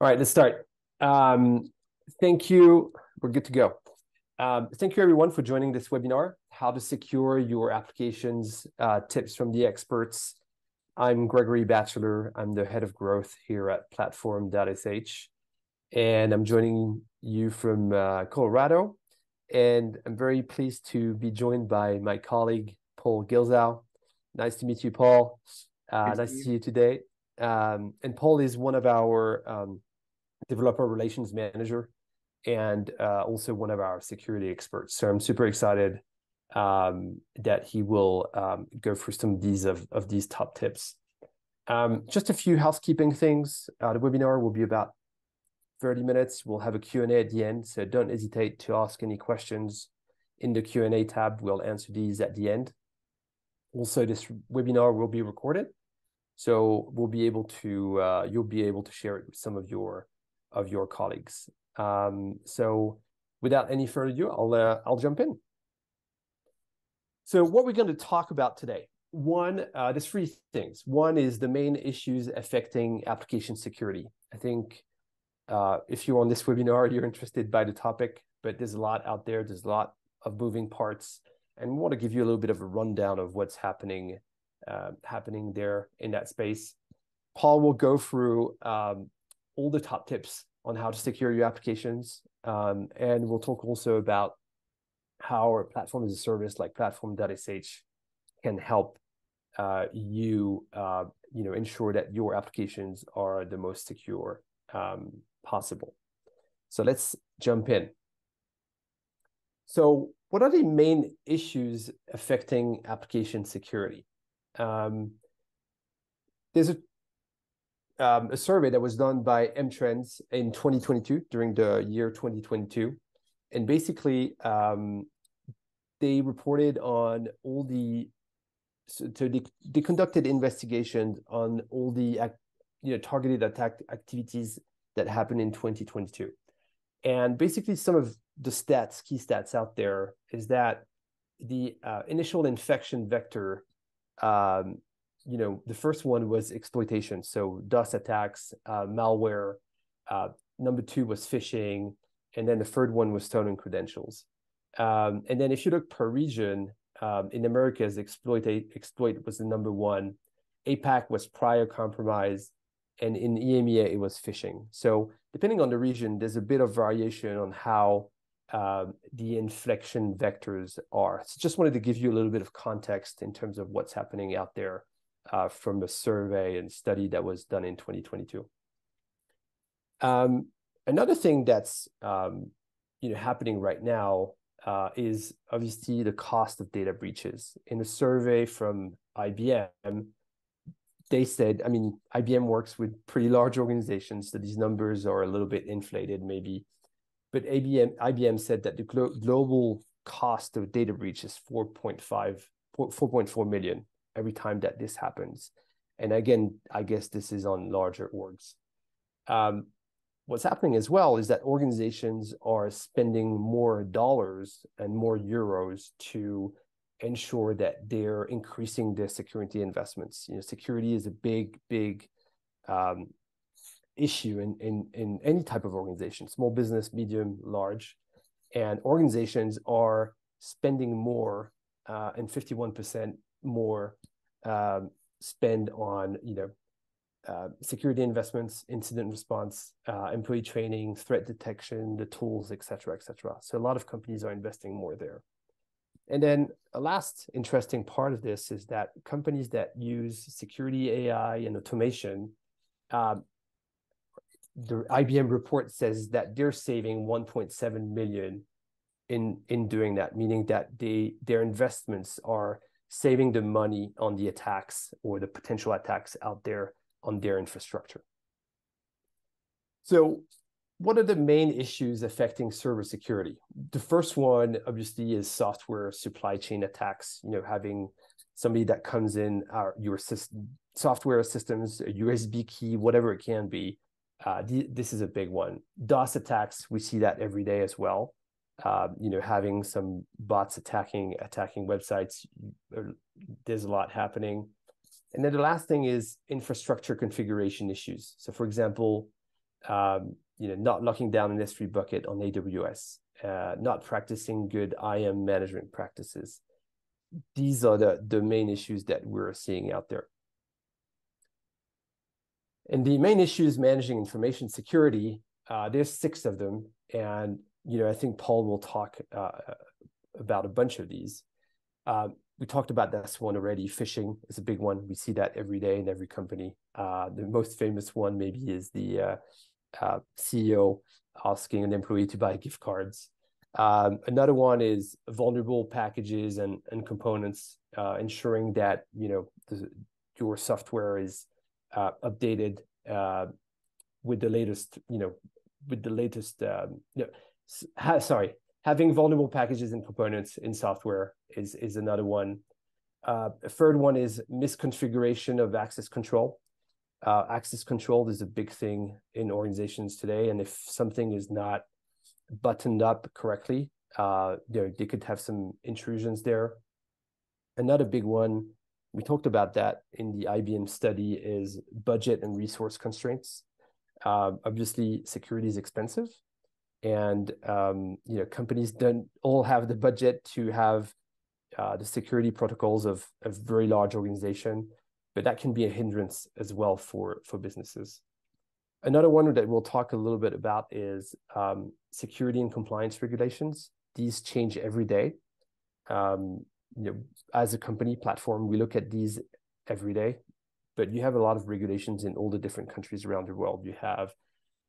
All right, let's start. Thank you. We're good to go. Thank you, everyone, for joining this webinar, How to Secure Your Applications, Tips from the Experts. I'm Gregory, Batchelor. I'm the head of growth here at Platform.sh, and I'm joining you from Colorado. And I'm very pleased to be joined by my colleague, Paul Gilzow. Nice to meet you, Paul. Nice to see you today. And Paul is one of our developer relations manager and also one of our security experts. So I'm super excited that he will go through some of these top tips. Just a few housekeeping things. The webinar will be about 30 minutes. We'll have a Q&A at the end, so don't hesitate to ask any questions in the Q&A tab. We'll answer these at the end. Also, this webinar will be recorded, so we'll be able to you'll be able to share it with some of your colleagues. So without any further ado, I'll jump in. So what we're going to talk about today, there's three things. One is the main issues affecting application security. I think if you're on this webinar, you're interested by the topic, but there's a lot out there. There's a lot of moving parts, and we want to give you a little bit of a rundown of what's happening there in that space. Paul will go through all the top tips on how to secure your applications, and we'll talk also about how our platform as a service like Platform.sh can help you ensure that your applications are the most secure possible. So let's jump in. So what are the main issues affecting application security? There's a survey that was done by MTrends in 2022, during the year 2022. And basically, they reported on all they conducted investigations on all the targeted attack activities that happened in 2022. And basically, some of the key stats out there is that the initial infection vector, the first one was exploitation. So DOS attacks, malware. Number two was phishing. And then the third one was stolen credentials. And then if you look per region, in Americas, exploit was the number one. APAC was prior compromise. And in EMEA, it was phishing. So depending on the region, there's a bit of variation on how the inflection vectors are. So just wanted to give you a little bit of context in terms of what's happening out there from a survey and study that was done in 2022. Another thing that's happening right now is obviously the cost of data breaches. In a survey from IBM, they said, IBM works with pretty large organizations, so these numbers are a little bit inflated maybe, but IBM said that the global cost of data breach is 4.4 million every time that this happens. And again, I guess this is on larger orgs. What's happening as well is that organizations are spending more dollars and more euros to ensure that they're increasing their security investments. Security is a big issue in any type of organization, small business, medium, large, and organizations are spending more and 51% more spend on security investments, incident response, employee training, threat detection, the tools, et cetera, et cetera. So a lot of companies are investing more there. And then a last interesting part of this is that companies that use security, AI, and automation, the IBM report says that they're saving 1.7 million in doing that, meaning that their investments are saving the money on the attacks or the potential attacks out there on their infrastructure. So what are the main issues affecting server security? The first one, obviously, is software supply chain attacks. Having somebody that comes in your software systems, a USB key, whatever it can be. This is a big one. DOS attacks, we see that every day as well. Having some bots attacking websites, there's a lot happening. And then the last thing is infrastructure configuration issues. So for example, not locking down an S3 bucket on AWS, not practicing good IAM management practices. These are the main issues that we're seeing out there. And the main issues managing information security, there's 6 of them. And, I think Paul will talk about a bunch of these. We talked about this one already. Phishing is a big one. We see that every day in every company. The most famous one maybe is the CEO asking an employee to buy gift cards. Another one is vulnerable packages and components, ensuring that your software is updated with the latest, having vulnerable packages and components in software is another one. A third one is misconfiguration of access control. Access control is a big thing in organizations today, and if something is not buttoned up correctly, they could have some intrusions there. Another big one, we talked about that in the IBM study, is budget and resource constraints. Obviously, security is expensive, and companies don't all have the budget to have the security protocols of a very large organization, but that can be a hindrance as well for businesses. Another one that we'll talk a little bit about is security and compliance regulations. These change every day. As a company platform, we look at these every day, but you have a lot of regulations in all the different countries around the world. You have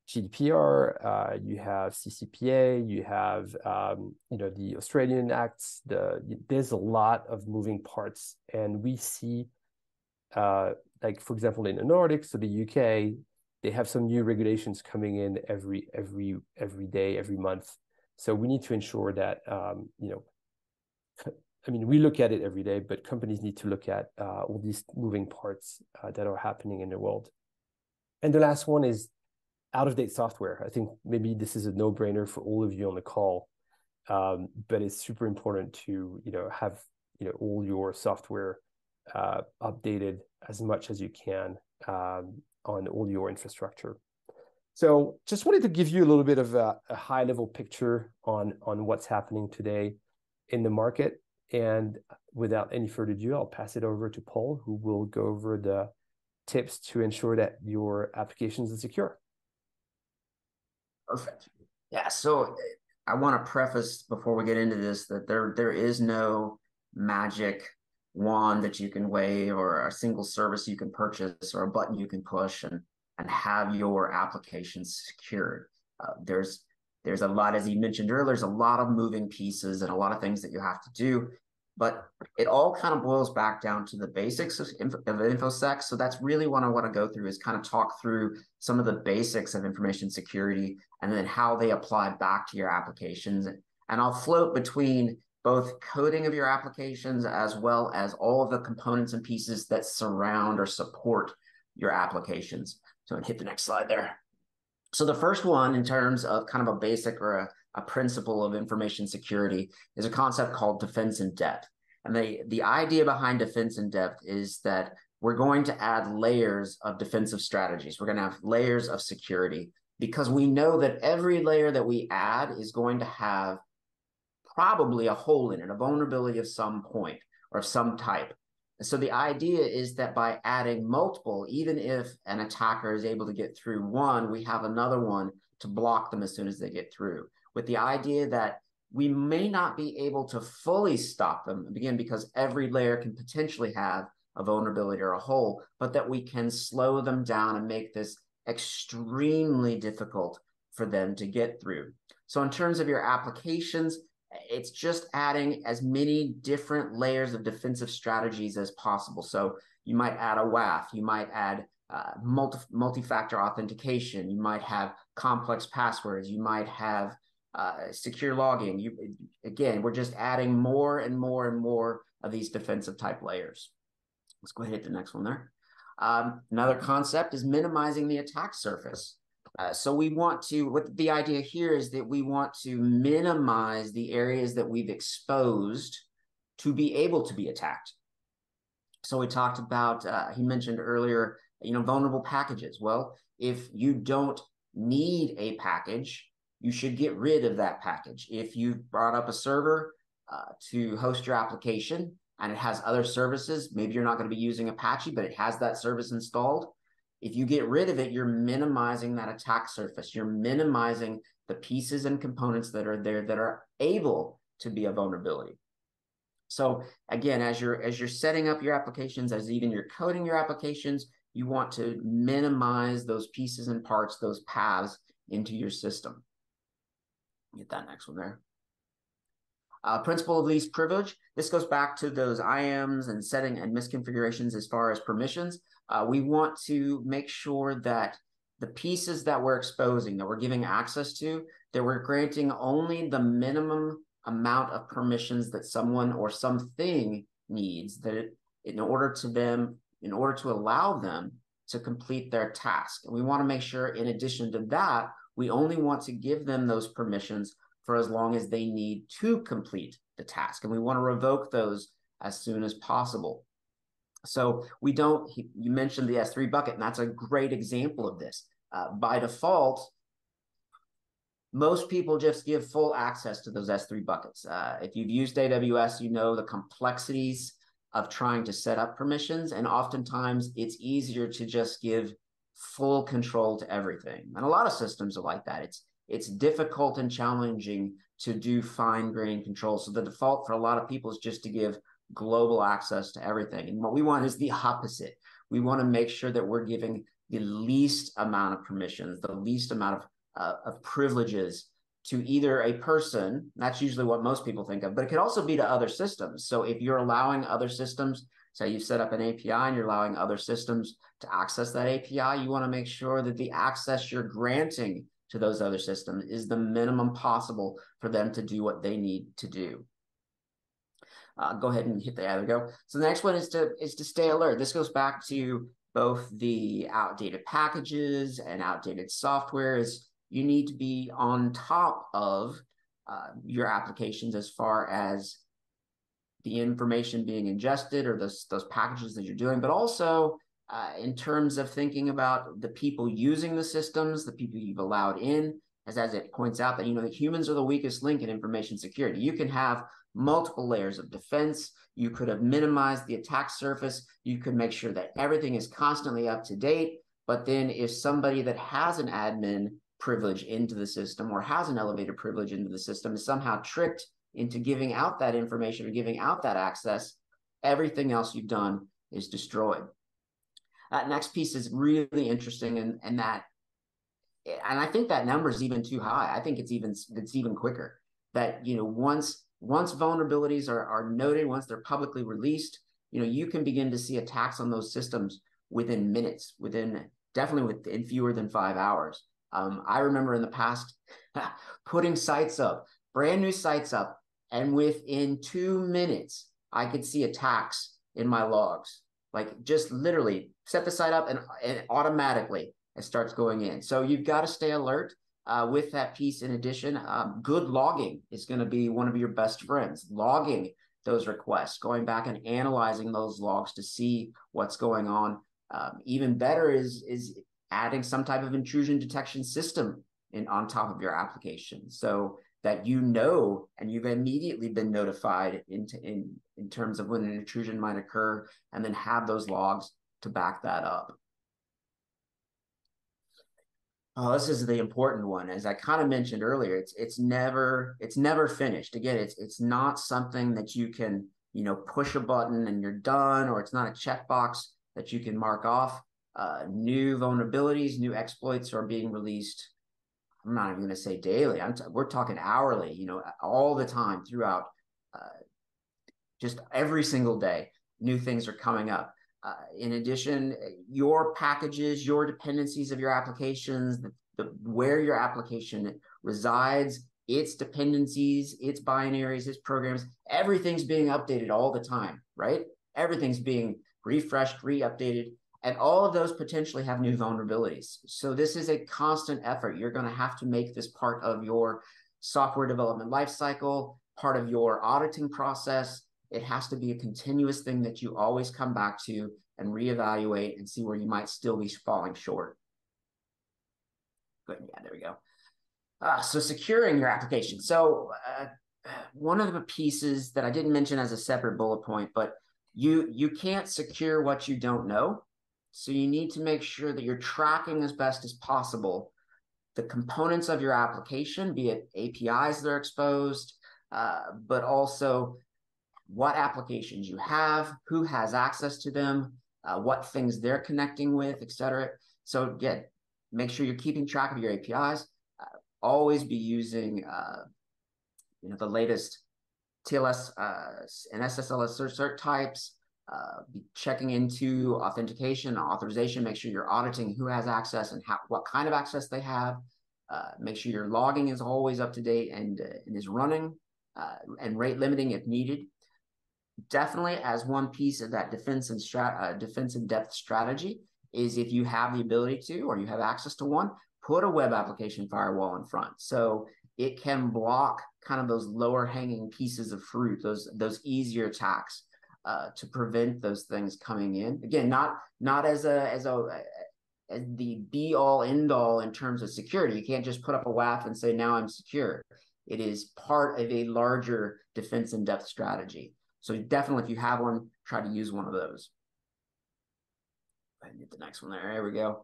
GDPR, you have CCPA, you have the Australian acts. There's a lot of moving parts, and we see, like for example, in the Nordics or the UK, they have some new regulations coming in every day, every month. So we need to ensure that we look at it every day, but companies need to look at all these moving parts that are happening in the world. And the last one is out-of-date software. I think maybe this is a no-brainer for all of you on the call, but it's super important to have all your software updated as much as you can on all your infrastructure. So just wanted to give you a little bit of a high-level picture on what's happening today in the market. And without any further ado, I'll pass it over to Paul, who will go over the tips to ensure that your applications are secure. Perfect. Yeah, so I want to preface before we get into this that there is no magic wand that you can wave or a single service you can purchase or a button you can push and have your applications secured. There's a lot, as you mentioned earlier, there's a lot of moving pieces and a lot of things that you have to do, but it all kind of boils back down to the basics of InfoSec. So that's really what I want to go through, is kind of talk through some of the basics of information security and then how they apply back to your applications. And I'll float between both coding of your applications as well as all of the components and pieces that surround or support your applications. So hit the next slide there. So the first one, in terms of kind of a basic or a principle of information security, is a concept called defense in depth. And the idea behind defense in depth is that we're going to add layers of defensive strategies. We're going to have layers of security, because we know that every layer that we add is going to have probably a hole in it, a vulnerability of some point or of some type. So the idea is that by adding multiple, even if an attacker is able to get through one, we have another one to block them as soon as they get through, with the idea that we may not be able to fully stop them, again, because every layer can potentially have a vulnerability or a hole, but that we can slow them down and make this extremely difficult for them to get through. So in terms of your applications, it's just adding as many different layers of defensive strategies as possible. So you might add a WAF, you might add multi-factor authentication, you might have complex passwords, you might have secure login. Again, we're just adding more and more and more of these defensive type layers. Let's go ahead and hit the next one there. Another concept is minimizing the attack surface. So we want to, what the idea here is that we want to minimize the areas that we've exposed to be able to be attacked. So we talked about, he mentioned earlier, vulnerable packages. Well, if you don't need a package, you should get rid of that package. If you brought up a server to host your application and it has other services, maybe you're not going to be using Apache, but it has that service installed. If you get rid of it, you're minimizing that attack surface. You're minimizing the pieces and components that are there that are able to be a vulnerability. So again, as you're setting up your applications, as even you're coding your applications, you want to minimize those pieces and parts, those paths into your system. Get that next one there. Principle of least privilege. This goes back to those IAMs and setting and misconfigurations as far as permissions. We want to make sure that the pieces that we're exposing, that we're giving access to, that we're granting only the minimum amount of permissions that someone or something needs, that in order to allow them to complete their task. And we want to make sure, in addition to that, we only want to give them those permissions for as long as they need to complete the task. And we want to revoke those as soon as possible. So we don't, you mentioned the S3 bucket, and that's a great example of this. By default, most people just give full access to those S3 buckets. If you've used AWS, you know the complexities of trying to set up permissions, and oftentimes it's easier to just give full control to everything. And a lot of systems are like that. It's difficult and challenging to do fine-grained control. So the default for a lot of people is just to give global access to everything. And what we want is the opposite. We want to make sure that we're giving the least amount of permissions, the least amount of privileges to either a person. That's usually what most people think of, but it could also be to other systems. So if you're allowing other systems, say you set up an API and you're allowing other systems to access that API, you want to make sure that the access you're granting to those other systems is the minimum possible for them to do what they need to do. Go ahead and hit the, there we go. So the next one is to stay alert. This goes back to both the outdated packages and outdated software. Is you need to be on top of your applications as far as the information being ingested or those packages that you're doing, but also in terms of thinking about the people using the systems, the people you've allowed in, as it points out that, that humans are the weakest link in information security. You can have multiple layers of defense. You could have minimized the attack surface. You could make sure that everything is constantly up to date. But then if somebody that has an admin privilege into the system or has an elevated privilege into the system is somehow tricked into giving out that information or giving out that access, everything else you've done is destroyed. That next piece is really interesting, and I think that number is even too high. I think it's even quicker. That once vulnerabilities are noted, once they're publicly released, you can begin to see attacks on those systems within minutes, definitely within fewer than 5 hours. I remember in the past putting sites up, brand new sites up, and within 2 minutes, I could see attacks in my logs. Like just literally set the site up and automatically it starts going in. So you've got to stay alert with that piece. In addition, good logging is going to be one of your best friends. Logging those requests, going back and analyzing those logs to see what's going on. Even better is adding some type of intrusion detection system on top of your application, so that and you've immediately been notified in terms of when an intrusion might occur, and then have those logs to back that up. Oh, this is the important one. As I kind of mentioned earlier, it's never finished. Again, it's not something that you can push a button and you're done, or it's not a checkbox that you can mark off. New vulnerabilities, new exploits are being released. I'm not even going to say daily. We're talking hourly. All the time throughout. Just every single day, new things are coming up. In addition, your packages, your dependencies of your applications, where your application resides, its dependencies, its binaries, its programs, everything's being updated all the time, right? Everything's being refreshed, re-updated, and all of those potentially have new vulnerabilities. So this is a constant effort. You're going to have to make this part of your software development lifecycle, part of your auditing process. It has to be a continuous thing that you always come back to and reevaluate and see where you might still be falling short. Good. Yeah, there we go. So securing your application. So one of the pieces that I didn't mention as a separate bullet point, but you can't secure what you don't know. So you need to make sure that you're tracking as best as possible the components of your application, be it APIs that are exposed, but also what applications you have, who has access to them, what things they're connecting with, et cetera. So again, make sure you're keeping track of your APIs. Always be using the latest TLS and SSL cert types. Be checking into authentication, authorization. Make sure you're auditing who has access and what kind of access they have. Make sure your logging is always up to date and is running, and rate limiting if needed. Definitely, as one piece of that defense and depth strategy, is if you have the ability to, or you have access to one, put a web application firewall in front. So it can block kind of those lower hanging pieces of fruit, those easier attacks, to prevent those things coming in. Again, not as the be all end all in terms of security. You can't just put up a WAF and say, now I'm secure. It is part of a larger defense in depth strategy. So definitely, if you have one, try to use one of those. Go ahead and get the next one there. There we go.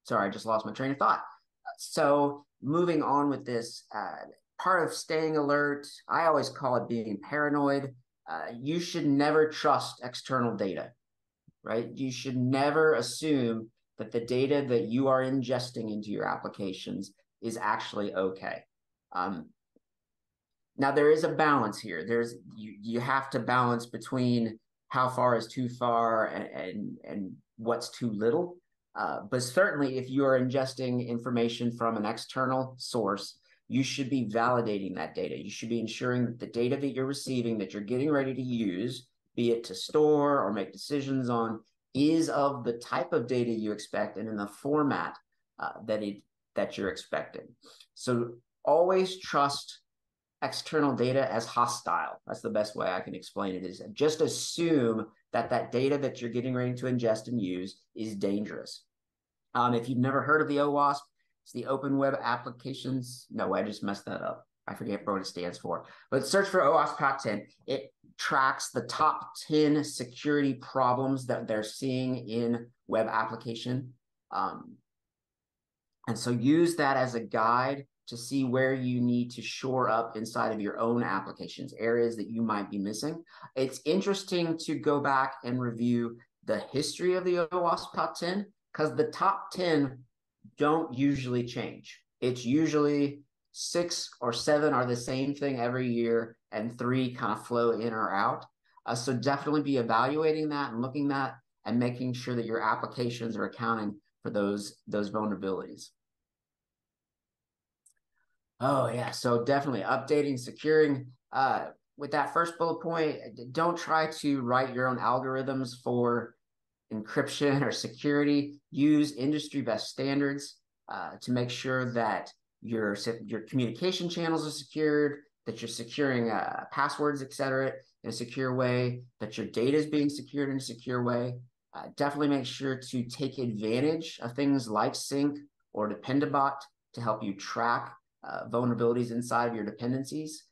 Sorry, I just lost my train of thought. So moving on with this, part of staying alert, I always call it being paranoid. You should never trust external data, right? You should never assume that the data that you are ingesting into your applications is actually okay. Now, there is a balance here. You have to balance between how far is too far and what's too little. But certainly, if you are ingesting information from an external source, you should be validating that data. You should be ensuring that the data that you're receiving, that you're getting ready to use, be it to store or make decisions on, is of the type of data you expect and in the format that you're expecting. So always trust external data as hostile. That's the best way I can explain it, is just assume that that data that you're getting ready to ingest and use is dangerous. If you've never heard of the OWASP, it's the Open Web Applications. No, I just messed that up. I forget what it stands for. But search for OWASP Top 10. It tracks the top 10 security problems that they're seeing in web application. And so use that as a guide to see where you need to shore up inside of your own applications, areas that you might be missing. It's interesting to go back and review the history of the OWASP Top 10, because the top 10 don't usually change. It's usually 6 or 7 are the same thing every year, and 3 kind of flow in or out. So definitely be evaluating that and looking at that and making sure that your applications are accounting for those vulnerabilities. Oh, yeah. So definitely updating, securing. With that first bullet point, don't try to write your own algorithms for encryption or security. Use industry best standards to make sure that your communication channels are secured, that you're securing passwords, et cetera, in a secure way, that your data is being secured in a secure way. Definitely make sure to take advantage of things like Sync or Dependabot to help you track vulnerabilities inside of your dependencies.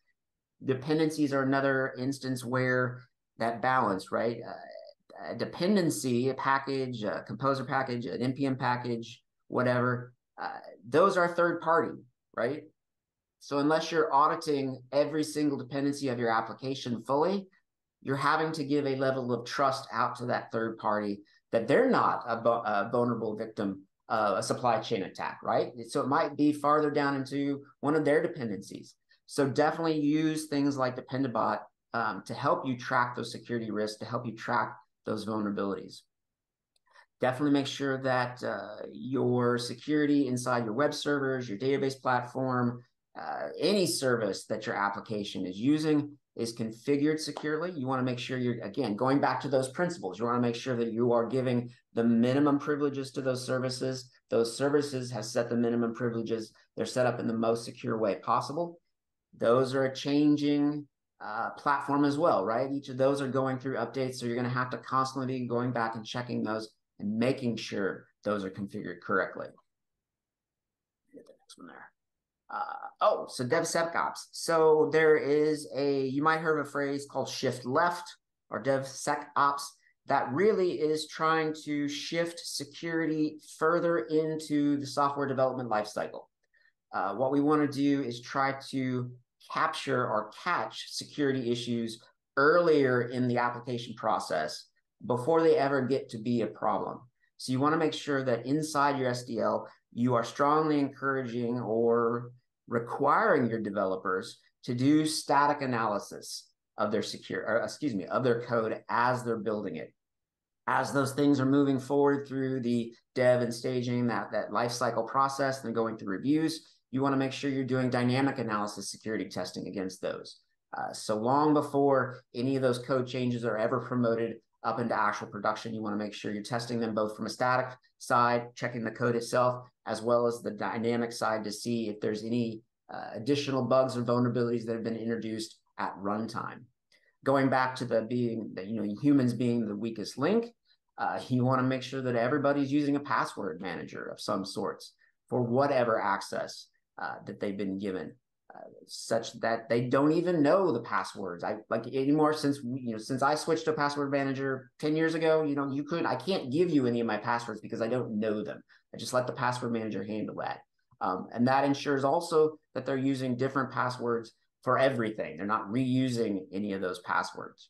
Dependencies are another instance where that balance, right? A dependency, a package, a composer package, an NPM package, whatever, those are third party, right? So unless you're auditing every single dependency of your application fully, you're having to give a level of trust out to that third party that they're not a vulnerable victim a supply chain attack, right? So it might be farther down into one of their dependencies. So definitely use things like Dependabot to help you track those security risks, to help you track those vulnerabilities. Definitely make sure that your security inside your web servers, your database platform, any service that your application is using is configured securely. You want to make sure you're, again, going back to those principles, you want to make sure that you are giving the minimum privileges to those services. Those services have set the minimum privileges. They're set up in the most secure way possible. Those are a changing platform as well, right? Each of those are going through updates. So you're going to have to constantly be going back and checking those and making sure those are configured correctly. Get the next one there. So DevSecOps. So there is you might hear of a phrase called shift left or DevSecOps that really is trying to shift security further into the software development lifecycle. What we want to do is try to capture or catch security issues earlier in the application process before they ever get to be a problem. So you want to make sure that inside your SDL, you are strongly encouraging or requiring your developers to do static analysis of their of their code as they're building it. As those things are moving forward through the dev and staging, that life cycle process, and going through reviews, you want to make sure you're doing dynamic analysis security testing against those. So long before any of those code changes are ever promoted up into actual production, you want to make sure you're testing them both from a static side, checking the code itself, as well as the dynamic side to see if there's any additional bugs or vulnerabilities that have been introduced at runtime. Going back to humans being the weakest link, you want to make sure that everybody's using a password manager of some sorts for whatever access that they've been given, such that they don't even know the passwords. Anymore since I switched to a password manager 10 years ago, I can't give you any of my passwords because I don't know them. I just let the password manager handle that. And that ensures also that they're using different passwords for everything. They're not reusing any of those passwords.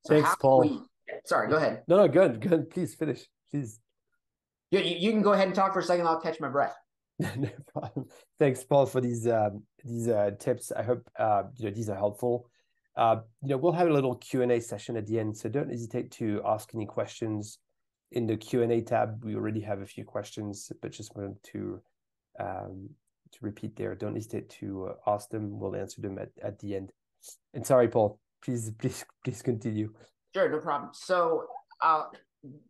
So thanks, Paul. Sorry, go ahead. No, good. Please finish, please. You can go ahead and talk for a second. I'll catch my breath. No problem. Thanks, Paul, for these tips. I hope these are helpful. We'll have a little Q&A session at the end, so don't hesitate to ask any questions in the Q&A tab. We already have a few questions, but just wanted to repeat there. Don't hesitate to ask them. We'll answer them at the end. And sorry, Paul, please continue. Sure, no problem. So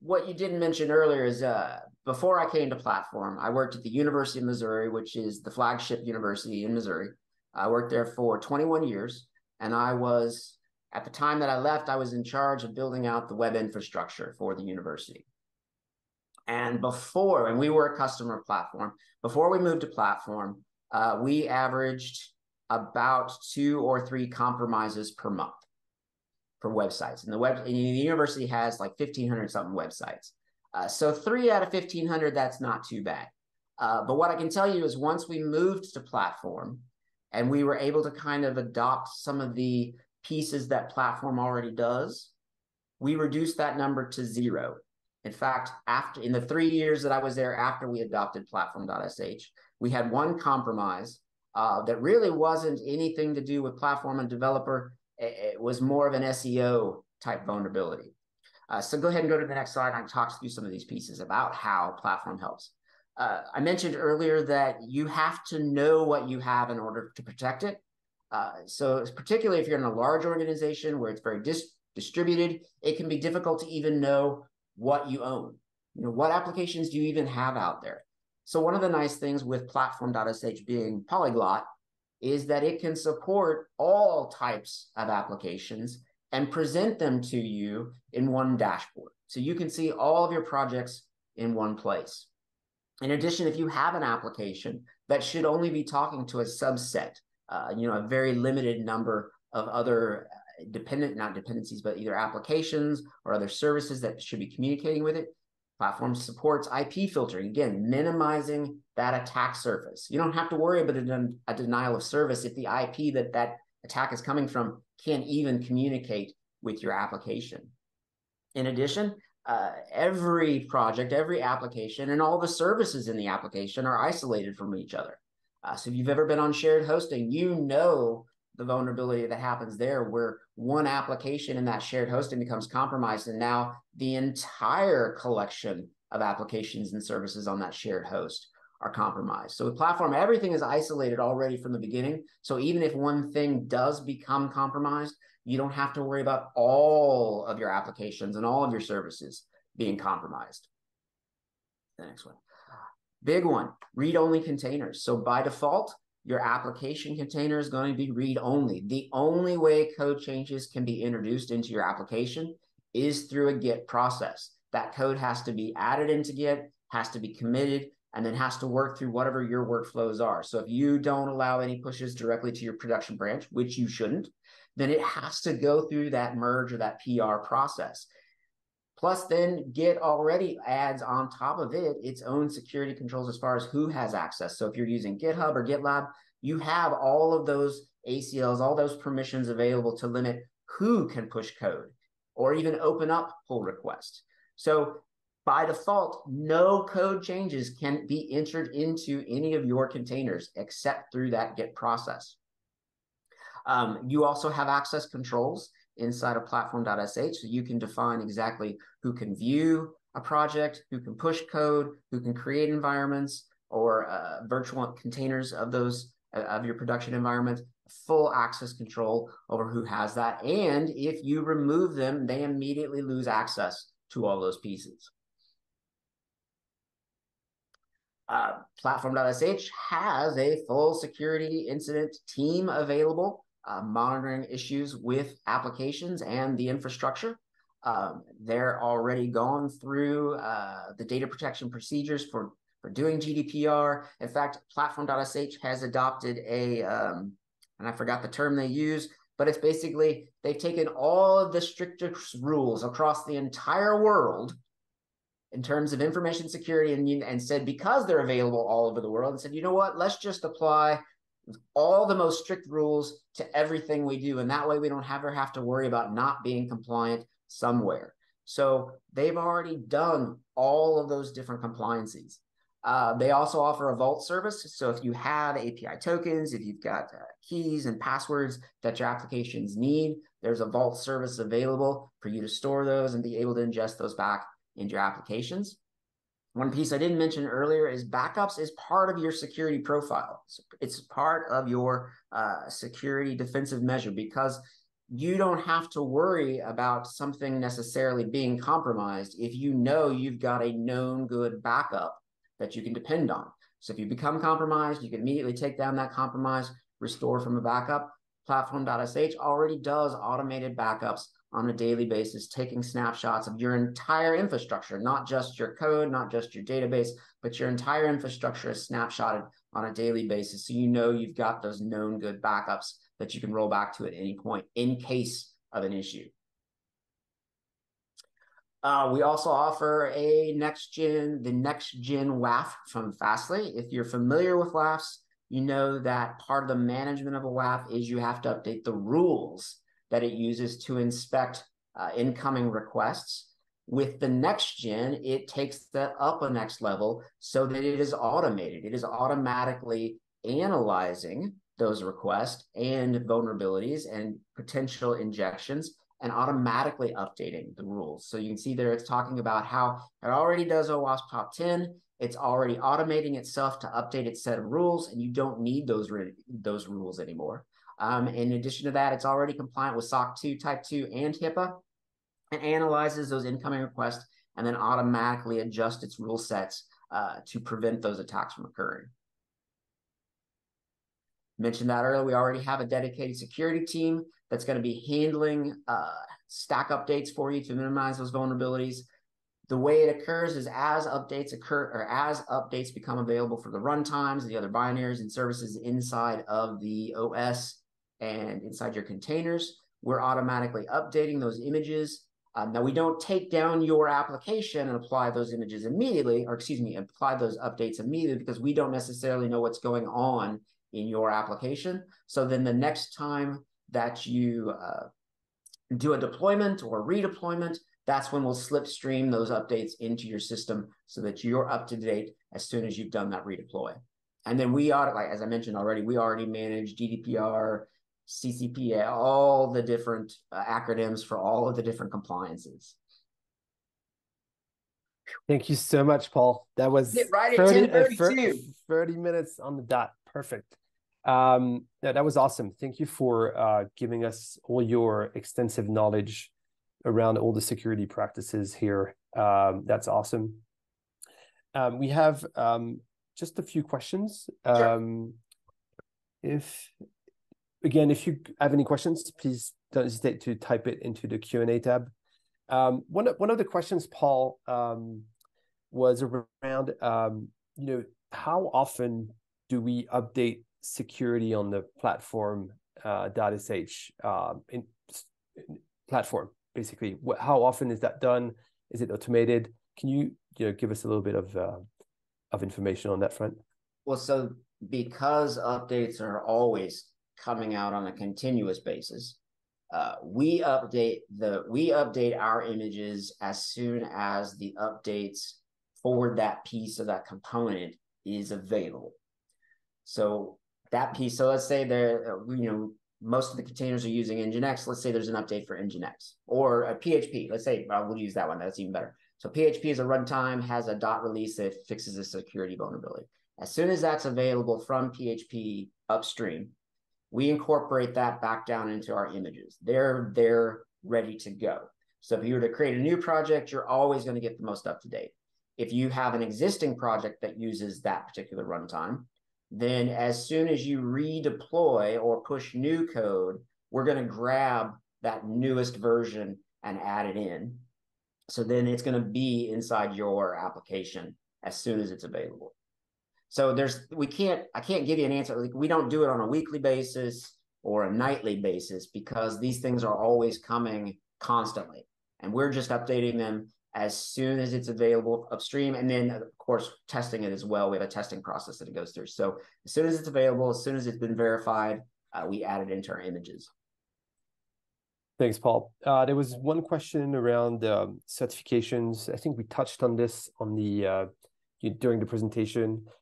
what you didn't mention earlier is before I came to Platform, I worked at the University of Missouri, which is the flagship university in Missouri. I worked there for 21 years, and at the time that I left, I was in charge of building out the web infrastructure for the university. And we were a customer of Platform. Before we moved to Platform, we averaged about 2 or 3 compromises per month for websites. And the university has like 1,500 something websites. So 3 out of 1,500, that's not too bad. But what I can tell you is once we moved to Platform and we were able to kind of adopt some of the pieces that Platform already does, we reduced that number to 0. In fact, in the 3 years that I was there after we adopted Platform.sh, we had 1 compromise that really wasn't anything to do with Platform and developer. It was more of an SEO type vulnerability. So go ahead and go to the next slide. I can talk through some of these pieces about how Platform helps. I mentioned earlier that you have to know what you have in order to protect it. So particularly if you're in a large organization where it's very distributed, it can be difficult to even know what you own. What applications do you even have out there? So one of the nice things with Platform.sh being polyglot is that it can support all types of applications and present them to you in one dashboard. So you can see all of your projects in one place. In addition, if you have an application that should only be talking to a subset, a very limited number of other not dependencies, but either applications or other services that should be communicating with it, Platform supports IP filtering, again, minimizing that attack surface. You don't have to worry about a denial of service if the IP that attack is coming from can't even communicate with your application. In addition, every project, every application, and all the services in the application are isolated from each other. So if you've ever been on shared hosting, you know the vulnerability that happens there where one application in that shared hosting becomes compromised, and now the entire collection of applications and services on that shared host are compromised. So with Platform, everything is isolated already from the beginning. So even if one thing does become compromised, you don't have to worry about all of your applications and all of your services being compromised. The next one. Big one, read-only containers. So by default, your application container is going to be read-only. The only way code changes can be introduced into your application is through a Git process. that code has to be added into Git, has to be committed, and then has to work through whatever your workflows are. So if you don't allow any pushes directly to your production branch, which you shouldn't, then it has to go through that merge or that PR process. Plus, then Git already adds on top of it its own security controls as far as who has access. So if you're using GitHub or GitLab, you have all of those ACLs, all those permissions available to limit who can push code or even open up pull requests. So by default, no code changes can be entered into any of your containers except through that Git process. You also have access controls inside of Platform.sh, so you can define exactly who can view a project, who can push code, who can create environments or virtual containers of those of your production environment. Full access control over who has that, and if you remove them, they immediately lose access to all those pieces. Platform.sh has a full security incident team available, monitoring issues with applications and the infrastructure. They're already gone through the data protection procedures for doing GDPR. In fact, Platform.sh has adopted a, and I forgot the term they use, but it's basically they've taken all of the strictest rules across the entire world in terms of information security and said, because they're available all over the world, and said, you know what, let's just apply all the most strict rules to everything we do. And that way we don't ever have to worry about not being compliant somewhere. So they've already done all of those different compliances. They also offer a vault service. So if you have API tokens, if you've got keys and passwords that your applications need, there's a vault service available for you to store those and be able to ingest those back into your applications. One piece I didn't mention earlier is backups is part of your security profile. It's part of your security defensive measure, because you don't have to worry about something necessarily being compromised if you know you've got a known good backup that you can depend on. So if you become compromised, you can immediately take down that compromise, restore from a backup. Platform.sh already does automated backups on a daily basis, taking snapshots of your entire infrastructure, not just your code, not just your database, but your entire infrastructure is snapshotted on a daily basis. So you know you've got those known good backups that you can roll back to at any point in case of an issue. We also offer the NexGen WAF from Fastly. If you're familiar with WAFs, you know that part of the management of a WAF is you have to update the rules that it uses to inspect incoming requests. With the NexGen, it takes that up a next level so that it is automated. It is automatically analyzing those requests and vulnerabilities and potential injections and automatically updating the rules. So you can see there it's talking about how it already does OWASP top 10. It's already automating itself to update its set of rules, and you don't need those rules anymore. In addition to that, it's already compliant with SOC 2, Type 2, and HIPAA, and analyzes those incoming requests and then automatically adjusts its rule sets to prevent those attacks from occurring. Mentioned that earlier, we already have a dedicated security team that's going to be handling stack updates for you to minimize those vulnerabilities. The way it occurs is as updates occur, or as updates become available for the runtimes, the other binaries and services inside of the OS and inside your containers, we're automatically updating those images. Now, we don't take down your application and apply those images immediately, or excuse me, apply those updates immediately, because we don't necessarily know what's going on in your application. So then the next time that you do a deployment or redeployment, that's when we'll slipstream those updates into your system so that you're up to date as soon as you've done that redeploy. And then we ought, like as I mentioned already, we already manage GDPR, CCPA, all the different acronyms for all of the different compliances. Thank you so much, Paul. That was right at 10:32. 30 minutes on the dot. Perfect. Yeah, that was awesome. Thank you for giving us all your extensive knowledge around all the security practices here. That's awesome. We have just a few questions. Sure. If you have any questions, please don't hesitate to type it into the Q&A tab. One of the questions, Paul, was around, how often do we update security on the Platform.sh in platform, basically? How often is that done? Is it automated? Can you give us a little bit of information on that front? Well, so because updates are always coming out on a continuous basis, we update our images as soon as the updates for that piece of that component is available. So that piece, so let's say most of the containers are using NGINX. Let's say there's an update for NGINX or a PHP. Let's say we'll use that one. That's even better. So PHP is a runtime, has a dot release that fixes a security vulnerability. As soon as that's available from PHP upstream, we incorporate that back down into our images. They're ready to go. So if you were to create a new project, you're always going to get the most up to date. If you have an existing project that uses that particular runtime, then as soon as you redeploy or push new code, we're going to grab that newest version and add it in. So then it's going to be inside your application as soon as it's available. So I can't give you an answer. Like, we don't do it on a weekly basis or a nightly basis because these things are always coming constantly. And we're just updating them as soon as it's available upstream. And then, of course, testing it as well. We have a testing process that it goes through. So as soon as it's available, as soon as it's been verified, we add it into our images. Thanks, Paul. There was one question around certifications. I think we touched on this on the during you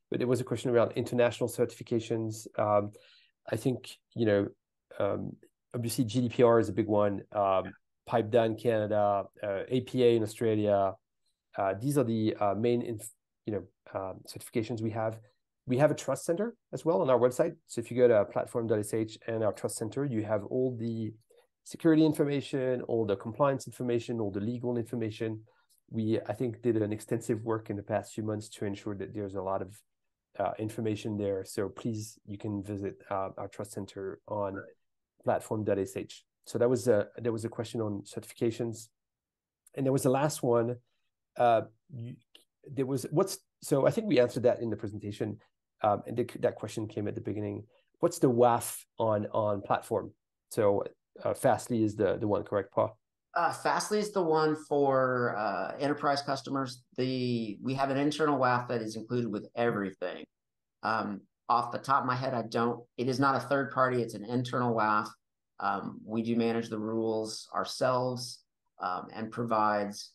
but there was a question around international certifications. I think, obviously GDPR is a big one. PIPEDA in Canada, APA in Australia. These are the main, certifications we have. We have a trust center as well on our website. So if you go to platform.sh and our trust center, you have all the security information, all the compliance information, all the legal information. We, I think, did an extensive work in the past few months to ensure that there's a lot of information there. So please, you can visit our trust center on platform.sh. So there was a question on certifications, and there was the last one. So I think we answered that in the presentation, and that question came at the beginning. What's the WAF on platform? So Fastly is the one, correct, Paul? Fastly is the one for enterprise customers. We have an internal WAF that is included with everything. Off the top of my head, it is not a third party, it's an internal WAF. We do manage the rules ourselves, and provides,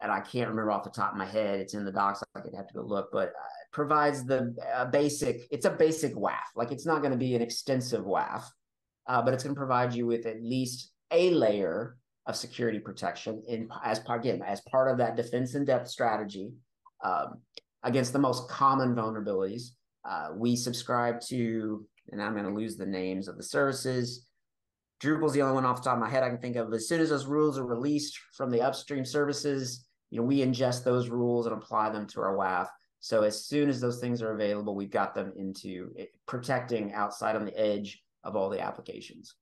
and I can't remember off the top of my head, it's in the docs, I could have to go look, but provides it's a basic WAF. Like, it's not going to be an extensive WAF, but it's going to provide you with at least a layer of security protection as part of that defense in depth strategy against the most common vulnerabilities. We subscribe to, and I'm going to lose the names of the services. Drupal's the only one off the top of my head I can think of. As soon as those rules are released from the upstream services, we ingest those rules and apply them to our WAF. So as soon as those things are available, we've got them into protecting outside on the edge of all the applications.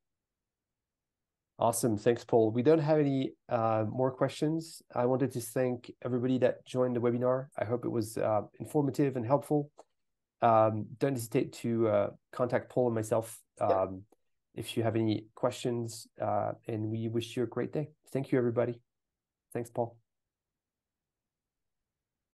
Awesome. Thanks, Paul. We don't have any more questions. I wanted to thank everybody that joined the webinar. I hope it was informative and helpful. Don't hesitate to contact Paul and myself if you have any questions, and we wish you a great day. Thank you, everybody. Thanks, Paul.